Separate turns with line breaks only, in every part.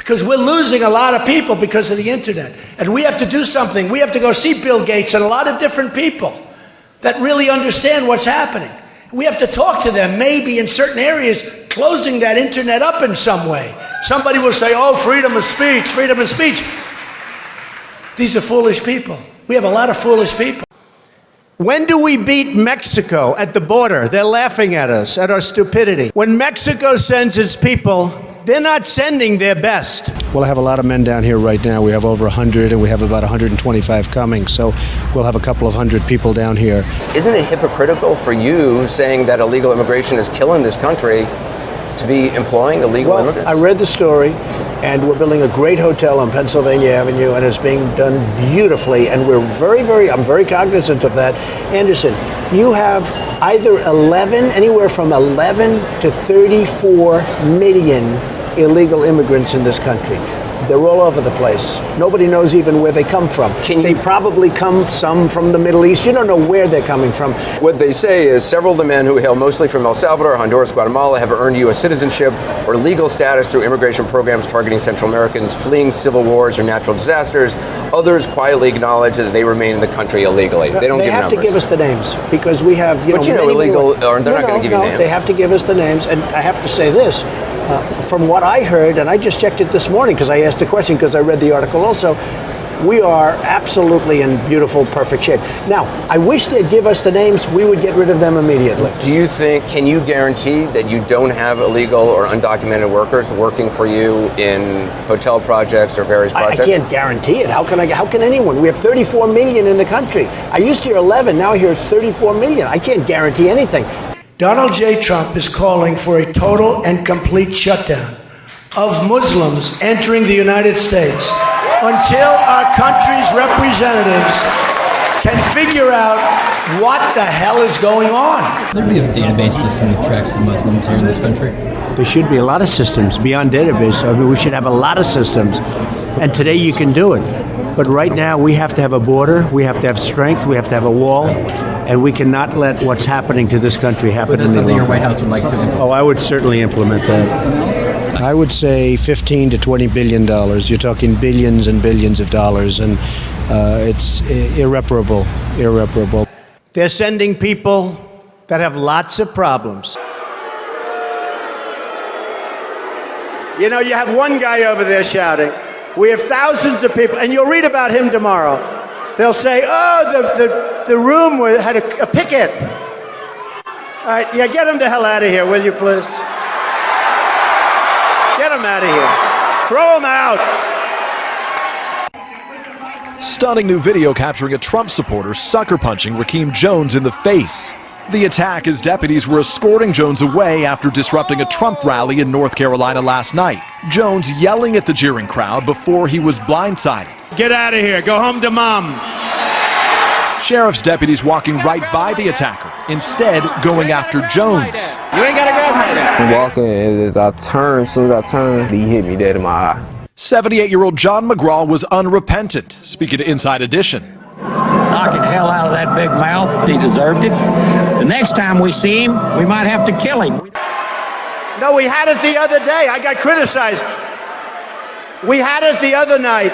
because we're losing a lot of people because of the internet. And we have to do something. We have to go see Bill Gates and a lot of different people that really understand what's happening. We have to talk to them, maybe in certain areas, closing that internet up in some way. Somebody will say, oh, freedom of speech, freedom of speech. These are foolish people. We have a lot of foolish people. When do we beat Mexico at the border? They're laughing at us, at our stupidity. When Mexico sends its people, they're not sending their best. Well, I have a lot of men down here right now. We have over 100, and we have about 125 coming. So we'll have a couple of hundred people down here.
Isn't it hypocritical for you saying that illegal immigration is killing this country to be employing illegal immigrants?
I read the story, and we're building a great hotel on Pennsylvania Avenue, and it's being done beautifully, and we're I'm very cognizant of that. Anderson, you have either anywhere from 11 to 34 million illegal immigrants in this country. They're all over the place. Nobody knows even where they come from. They probably some from the Middle East. You don't know where they're coming from.
What they say is several of the men who hail mostly from El Salvador, Honduras, Guatemala have earned U.S. citizenship or legal status through immigration programs targeting Central Americans fleeing civil wars or natural disasters. Others quietly acknowledge that they remain in the country illegally. They don't give numbers.
They have to give us the names because we have,
illegal, or they're not going to give you names.
They have to give us the names, and I have to say this. From what I heard, and I just checked it this morning because I asked the question because I read the article also, we are absolutely in beautiful, perfect shape. Now, I wish they'd give us the names. We would get rid of them immediately.
Can you guarantee that you don't have illegal or undocumented workers working for you in hotel projects or various projects?
I can't guarantee it. How can anyone? We have 34 million in the country. I used to hear 11, now I hear it's 34 million. I can't guarantee anything. Donald J. Trump is calling for a total and complete shutdown of Muslims entering the United States until our country's representatives can figure out what the hell is going on.
There'd be a database system that tracks the Muslims here in this country.
There should be a lot of systems beyond database. I mean, we should have a lot of systems. And today you can do it. But right now we have to have a border, we have to have strength, we have to have a wall, and we cannot let what's happening to this country happen.
But that's something your White House would like to implement.
Oh, I would certainly implement that. I would say $15 to $20 billion. You're talking billions and billions of dollars, and it's irreparable. They're sending people that have lots of problems. You know, you have one guy over there shouting. We have thousands of people, and you'll read about him tomorrow. They'll say, oh, the room had a picket. All right, yeah, get him the hell out of here, will you, please? Get him out of here. Throw him out.
Stunning new video capturing a Trump supporter sucker punching Rakeem Jones in the face. The attack as deputies were escorting Jones away after disrupting a Trump rally in North Carolina last night. Jones yelling at the jeering crowd before he was blindsided.
Get out of here. Go home to mom.
Sheriff's deputies walking right by the attacker, instead going after Jones.
You ain't got to grab my dad.
I'm walking, and as I turn, as soon as I turned, he hit me dead in my eye.
78-year-old John McGraw was unrepentant, speaking to Inside Edition.
Knocking the hell out of that big mouth. He deserved it. The next time we see him, we might have to kill him.
No, we had it the other day. I got criticized. We had it the other night.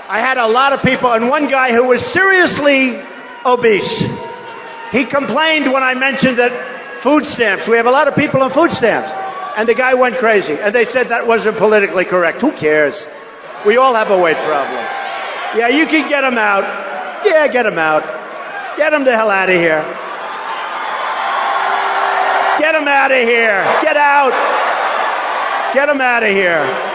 I had a lot of people, and one guy who was seriously obese. He complained when I mentioned that food stamps, we have a lot of people on food stamps. And the guy went crazy. And they said that wasn't politically correct. Who cares? We all have a weight problem. Yeah, you can get him out. Yeah, get him out. Get him the hell out of here. Get him out of here. Get out. Get him out of here.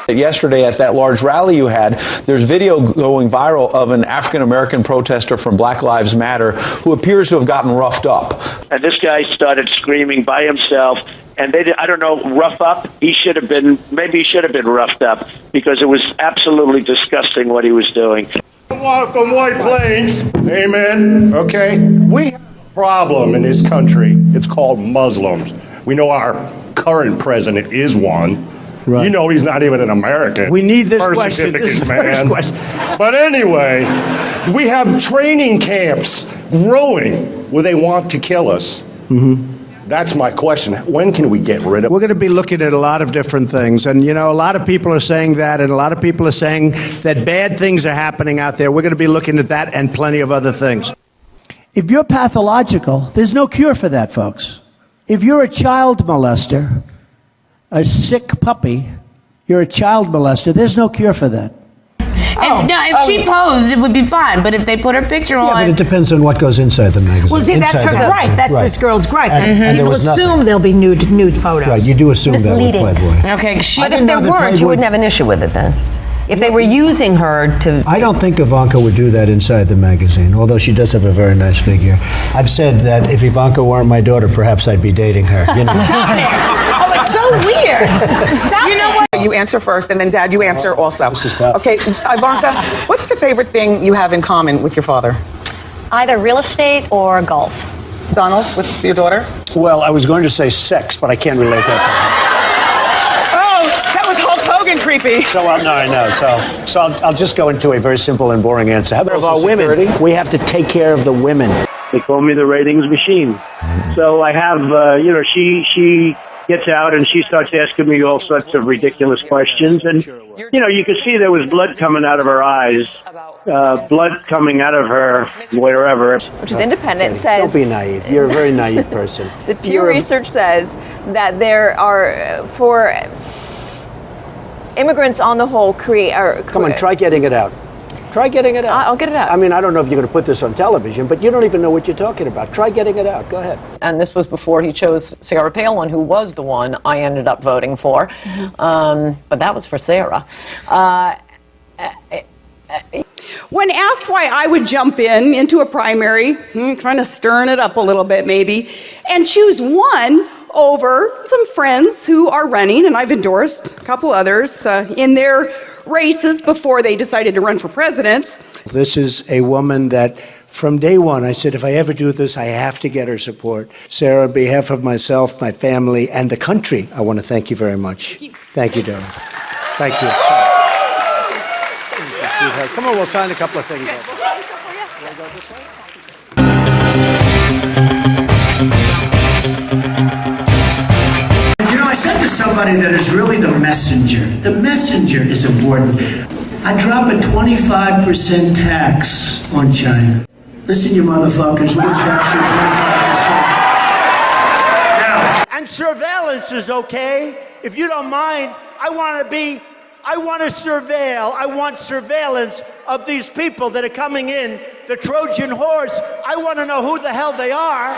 Yesterday at that large rally you had, there's video going viral of an African-American protester from Black Lives Matter who appears to have gotten roughed up.
And this guy started screaming by himself, and I don't know, rough up? Maybe he should have been roughed up, because it was absolutely disgusting what he was doing.
From White Plains, amen, okay? We have a problem in this country. It's called Muslims. We know our current president is one. Right. You know he's not even an American.
We need this
birth
question.
certificates,
This
man.
question.
But anyway, we have training camps growing where they want to kill us. That's my question. When can we get rid of
We're going to be looking at a lot of different things. And, you know, a lot of people are saying that, and a lot of people are saying that bad things are happening out there. We're going to be looking at that and plenty of other things. If you're pathological, there's no cure for that, folks. If you're a child molester, a sick puppy, you're a child molester, there's no cure for that.
If she posed, it would be fine. But if they put her picture on,
But it depends on what goes inside the magazine.
Well, see, that's her gripe. That's this girl's gripe. People assume there'll be nude photos.
Right, you do assume that with Playboy.
okay,
But if there weren't, you wouldn't have an issue with it then. If they were using her to...
I don't think Ivanka would do that inside the magazine, although she does have a very nice figure. I've said that if Ivanka weren't my daughter, perhaps I'd be dating her. You know?
Stop it! Oh, it's so weird. Stop
You know what?
You answer first, and then Dad, you answer also.
This is tough.
Okay, Ivanka, what's the favorite thing you have in common with your father?
Either real estate or golf.
Donald, with your daughter?
Well, I was going to say sex, but I can't relate that.
Oh, that was Hulk Hogan creepy.
So, So I'll just go into a very simple and boring answer. How about our women? We have to take care of the women.
They call me the ratings machine. So I have, she gets out and she starts asking me all sorts of ridiculous questions. And, you could see there was blood coming out of her eyes, blood coming out of her wherever.
Which is independent, says...
Don't be naive. You're a very naive person.
The Pew Research says that there are, for immigrants on the whole,
Come on, try getting it out. Try getting it out.
I'll get it out.
I mean, I don't know if you're going to put this on television, but you don't even know what you're talking about. Try getting it out. Go ahead.
And this was before he chose Sarah Palin, who was the one I ended up voting for. But that was for Sarah.
When asked why I would jump into a primary, kind of stirring it up a little bit maybe, and choose one over some friends who are running, and I've endorsed a couple others in their races before they decided to run for president.
This is a woman that from day one, I said, if I ever do this, I have to get her support. Sarah, on behalf of myself, my family, and the country, I want to thank you very much. Thank you, darling. Thank you. Come on, we'll sign a couple of things. I said to somebody that is really the messenger. The messenger is important. I drop a 25% tax on China. Listen, you motherfuckers, we're going to tax you 25%. Now, and surveillance is okay. If you don't mind, I want surveillance of these people that are coming in, the Trojan horse. I want to know who the hell they are.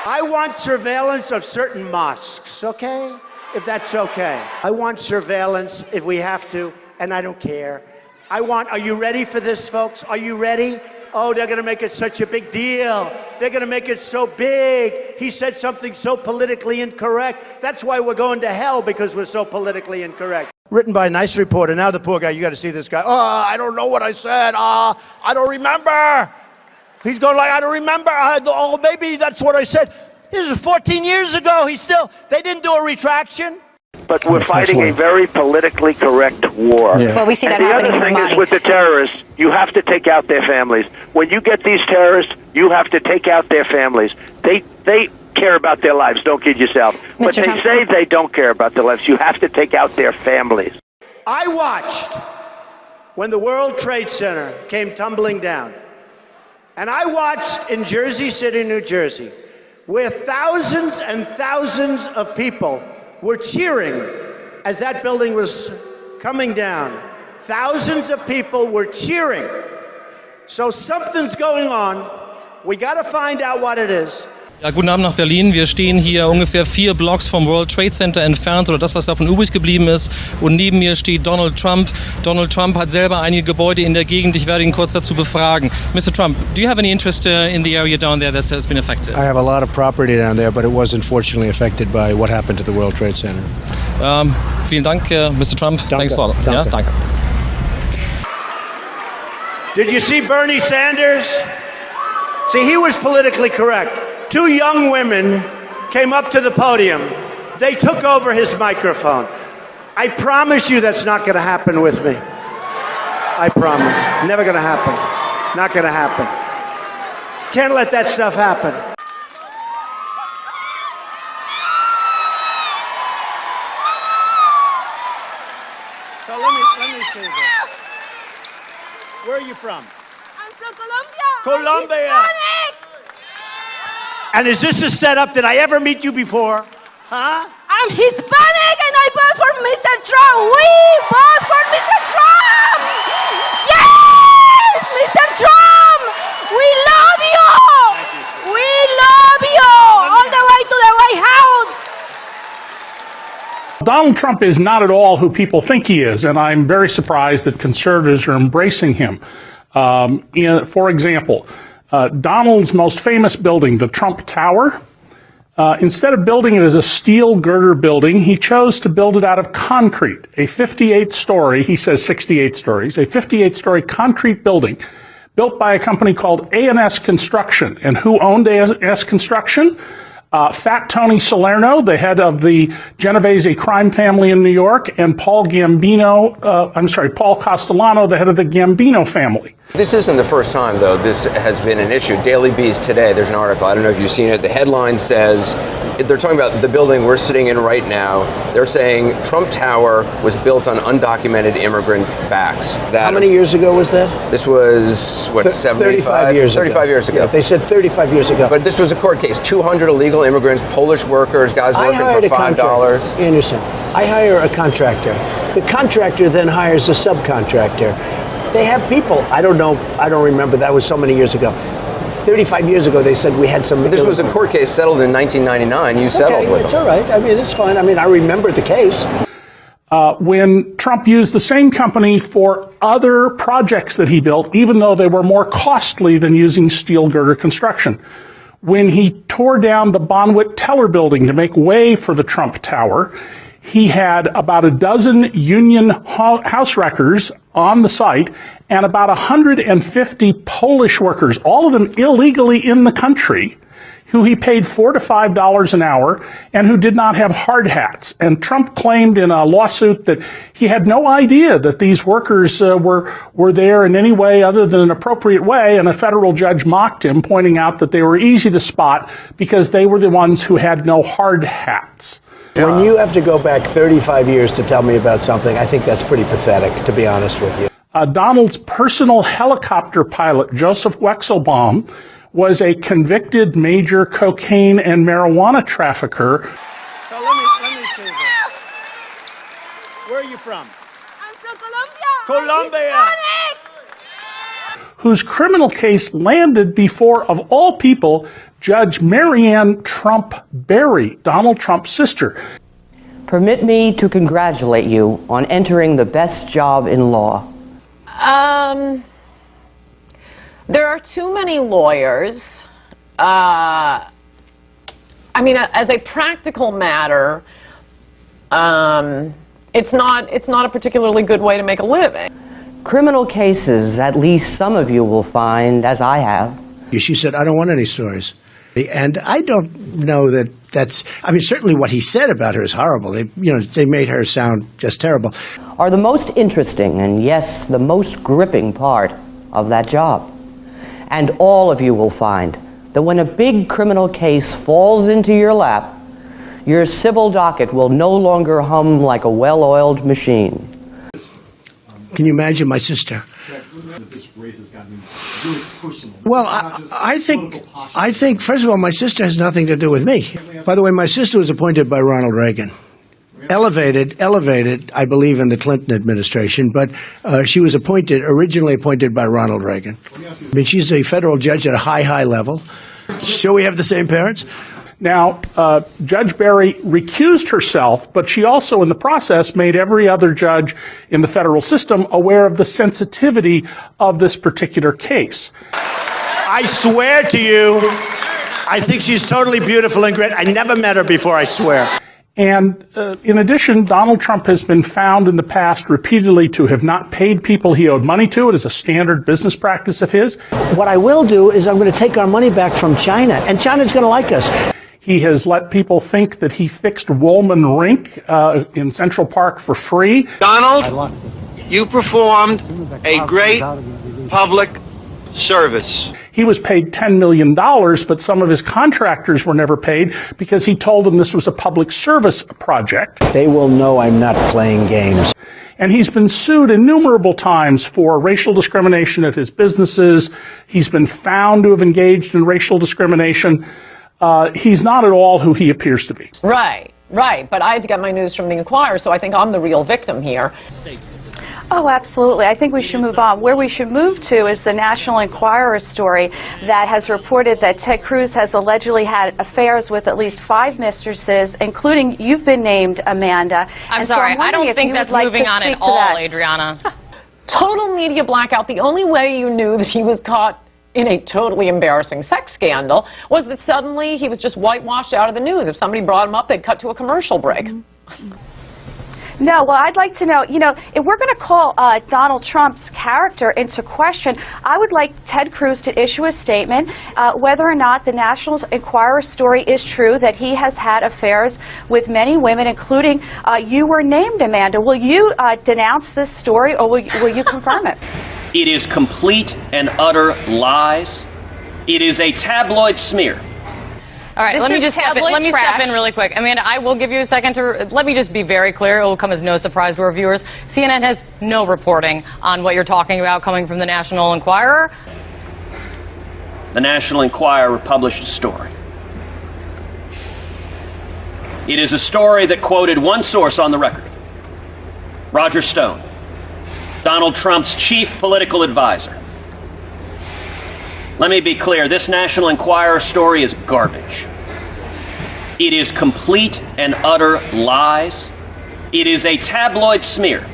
I want surveillance of certain mosques, okay? If that's okay. I want surveillance if we have to, and I don't care. Are you ready for this, folks? Are you ready? Oh, they're going to make it such a big deal. They're going to make it so big. He said something so politically incorrect. That's why we're going to hell, because we're so politically incorrect. Written by a nice reporter. Now the poor guy, you got to see this guy. Oh, I don't know what I said. I don't remember. He's going like, I don't remember. Maybe that's what I said. This was 14 years ago. They didn't do a retraction.
But we're fighting a very politically correct war.
Well, we see that
and the
happening
other thing
in
is with the terrorists, you have to take out their families. When you get these terrorists, you have to take out their families. They care about their lives. Don't kid yourself. But they say they don't care about their lives. You have to take out their families.
I watched when the World Trade Center came tumbling down. And I watched in Jersey City, New Jersey, where thousands and thousands of people were cheering as that building was coming down. Thousands of people were cheering. So something's going on. We got to find out what it is.
Ja, guten Abend nach Berlin. Wir stehen hier ungefähr 4 Blocks vom World Trade Center entfernt, oder das, was davon übrig geblieben ist. Und neben mir steht Donald Trump. Donald Trump hat selber einige Gebäude in der Gegend. Ich werde ihn kurz dazu befragen. Mr. Trump, do you have any interest in the area down there that has been affected?
I have a lot of property down there, but it was unfortunately affected by what happened to the World Trade Center.
Vielen Dank, Mr. Trump.
Danke.
Thanks a lot.
Danke.
Ja, danke.
Did you see Bernie Sanders? See, he was politically correct. 2 young women came up to the podium. They took over his microphone. I promise you that's not going to happen with me. I promise. Never going to happen. Not going to happen. Can't let that stuff happen. from?
I'm from Colombia.
Colombia.
I'm Hispanic.
And is this a setup? Did I ever meet you before? Huh?
I'm Hispanic and I vote for Mr. Trump. We vote for Mr. Trump. Yes, Mr. Trump. We love you. We love you. All the way to the White House.
Donald Trump is not at all who people think he is, and I'm very surprised that conservatives are embracing him. For example, Donald's most famous building, the Trump Tower, instead of building it as a steel girder building, he chose to build it out of concrete, a 58-story, he says 68 stories, a 58-story concrete building built by a company called A&S Construction. And who owned A&S Construction? Fat Tony Salerno, the head of the Genovese crime family in New York, and Paul Castellano, the head of the Gambino family.
This isn't the first time, though, this has been an issue. Daily Beast today, there's an article, I don't know if you've seen it. The headline says, they're talking about the building we're sitting in right now. They're saying Trump Tower was built on undocumented immigrant backs.
How many years ago was that?
This was, what,
35 years ago.
35 years ago.
Yeah, they said 35 years ago.
But this was a court case. 200 illegal immigrants, Polish workers, guys working for $5.
Anderson, I hire a contractor. The contractor then hires a subcontractor. They have people. I don't know. I don't remember. That was so many years ago. 35 years ago, they said we had some.
But this was a court case settled in 1999. You settled with
it's
them.
All right. I mean, it's fine. I mean, I remember the case.
When Trump used the same company for other projects that he built, even though they were more costly than using steel girder construction. When he tore down the Bonwit Teller building to make way for the Trump Tower, he had about a dozen union house wreckers on the site and about 150 Polish workers, all of them illegally in the country, who he paid $4 to $5 an hour and who did not have hard hats. And Trump claimed in a lawsuit that he had no idea that these workers were there in any way other than an appropriate way, and a federal judge mocked him, pointing out that they were easy to spot because they were the ones who had no hard hats.
When you have to go back 35 years to tell me about something, I think that's pretty pathetic, to be honest with you.
Donald's personal helicopter pilot, Joseph Wexelbaum, was a convicted major cocaine and marijuana trafficker.
So let me see this. Where are you from?
I'm from Colombia.
Colombia.
Whose criminal case landed before, of all people, Judge Marianne Trump Berry, Donald Trump's sister.
Permit me to congratulate you on entering the best job in law.
There are too many lawyers. I mean, as a practical matter, it's not a particularly good way to make a living.
Criminal cases, at least some of you will find, as I have.
She said, I don't want any stories. And I don't know that that's, I mean, certainly what he said about her is horrible. They made her sound just terrible.
Are the most interesting and, yes, the most gripping part of that job. And all of you will find that when a big criminal case falls into your lap, your civil docket will no longer hum like a well-oiled machine.
Can you imagine my sister? Well, I think, first of all, my sister has nothing to do with me. By the way, my sister was appointed by Ronald Reagan. Elevated, I believe, in the Clinton administration, but she was originally appointed by Ronald Reagan. I mean, she's a federal judge at a high level. So we have the same parents?
Now, Judge Berry recused herself, but she also, in the process, made every other judge in the federal system aware of the sensitivity of this particular case.
I swear to you, I think she's totally beautiful and great. I never met her before, I swear.
And in addition, Donald Trump has been found in the past repeatedly to have not paid people he owed money to. It is a standard business practice of his.
What I will do is I'm going to take our money back from China, and China's going to like us.
He has let people think that he fixed Woolman Rink in Central Park for free.
Donald, you performed a great public service.
He was paid $10 million, but some of his contractors were never paid because he told them this was a public service project.
They will know I'm not playing games.
And he's been sued innumerable times for racial discrimination at his businesses. He's been found to have engaged in racial discrimination. He's not at all who he appears to be.
Right, right. But I had to get my news from the Inquirer, so I think I'm the real victim here.
Oh, absolutely. I think we should move on. Where we should move to is the National Enquirer story that has reported that Ted Cruz has allegedly had affairs with at least 5 mistresses, including you've been named, Amanda.
I'm sorry, I don't think that's moving on at all, Adriana.
Total media blackout. The only way you knew that he was caught in a totally embarrassing sex scandal was that suddenly he was just whitewashed out of the news. If somebody brought him up, they'd cut to a commercial break.
No, well, I'd like to know, if we're going to call Donald Trump's character into question, I would like Ted Cruz to issue a statement whether or not the National Enquirer story is true, that he has had affairs with many women, including you were named, Amanda. Will you denounce this story, or will you confirm it?
It is complete and utter lies. It is a tabloid smear.
All right, let me step in really quick. Amanda, I will give you a second to, let me just be very clear. It will come as no surprise to our viewers. CNN has no reporting on what you're talking about coming from the National Enquirer.
The National Enquirer published a story. It is a story that quoted one source on the record, Roger Stone, Donald Trump's chief political advisor. Let me be clear, this National Enquirer story is garbage. It is complete and utter lies. It is a tabloid smear.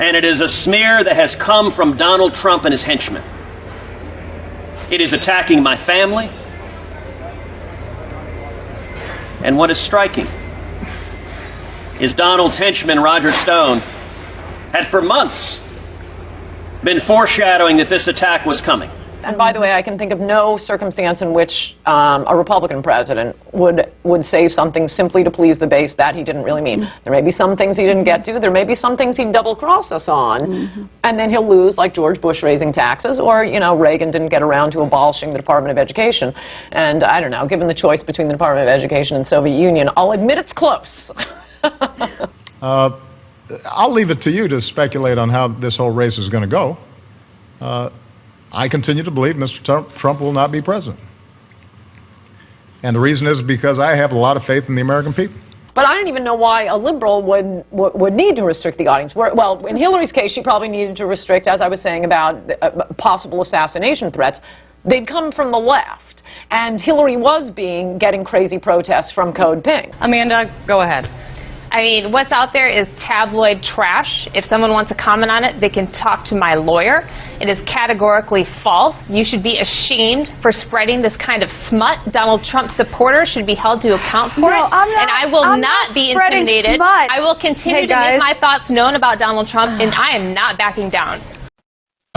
And it is a smear that has come from Donald Trump and his henchmen. It is attacking my family. And what is striking is Donald's henchman, Roger Stone, had for months been foreshadowing that this attack was coming.
And by the way, I can think of no circumstance in which a Republican president would say something simply to please the base that he didn't really mean. There may be some things he didn't get to. There may be some things he'd double-cross us on. And then he'll lose, like George Bush raising taxes, or, Reagan didn't get around to abolishing the Department of Education. And I don't know, given the choice between the Department of Education and Soviet Union, I'll admit it's close.
I'll leave it to you to speculate on how this whole race is going to go. I continue to believe Mr. Trump will not be president. And the reason is because I have a lot of faith in the American people.
But I don't even know why a liberal would need to restrict the audience. Well, in Hillary's case, she probably needed to restrict, as I was saying, about possible assassination threats. They'd come from the left. And Hillary was getting crazy protests from Code Pink.
Amanda, go ahead.
I mean, what's out there is tabloid trash. If someone wants to comment on it, they can talk to my lawyer. It is categorically false. You should be ashamed for spreading this kind of smut. Donald Trump supporters should be held to account for it. And I will not be intimidated.
Smut.
I will continue to make my thoughts known about Donald Trump, and I am not backing down.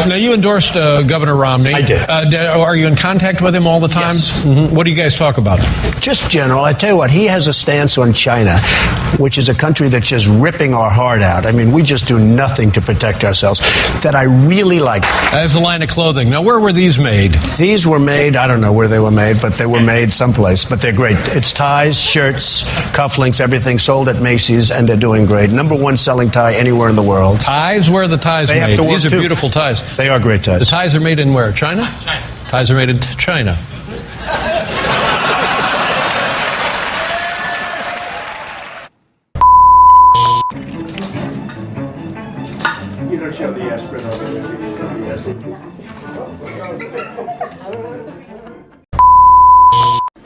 Now, you endorsed Governor Romney.
I did.
Are you in contact with him all the time?
Yes.
What do you guys talk about?
Just general. I tell you what, he has a stance on China, which is a country that's just ripping our heart out. I mean, we just do nothing to protect ourselves, that I really like.
As a line of clothing. Now, where were these made?
These were made, I don't know where they were made, but they were made someplace. But they're great. It's ties, shirts, cufflinks, everything sold at Macy's, and they're doing great. #1 selling tie anywhere in the world.
Ties? Where are the ties
They
made?
have to work
These are
too.
beautiful ties.
They are great ties.
The ties are made in where? China? China. Ties are made in China.
You don't show the aspirin over there. You show the aspirin.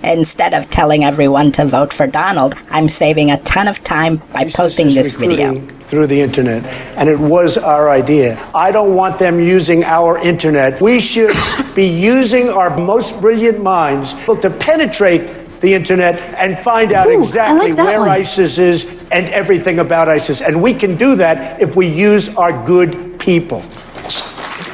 Instead of telling everyone to vote for Donald, I'm saving a ton of time by posting this video.
Through the internet, and it was our idea. I don't want them using our internet. We should be using our most brilliant minds to penetrate the internet and find out exactly where ISIS is and everything about ISIS. And we can do that if we use our good people.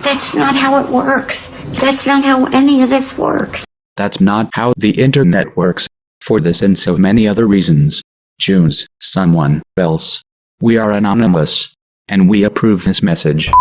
That's not how it works. That's not how any of this works.
That's not how the internet works. For this and so many other reasons, choose someone else. We are anonymous, and we approve this message.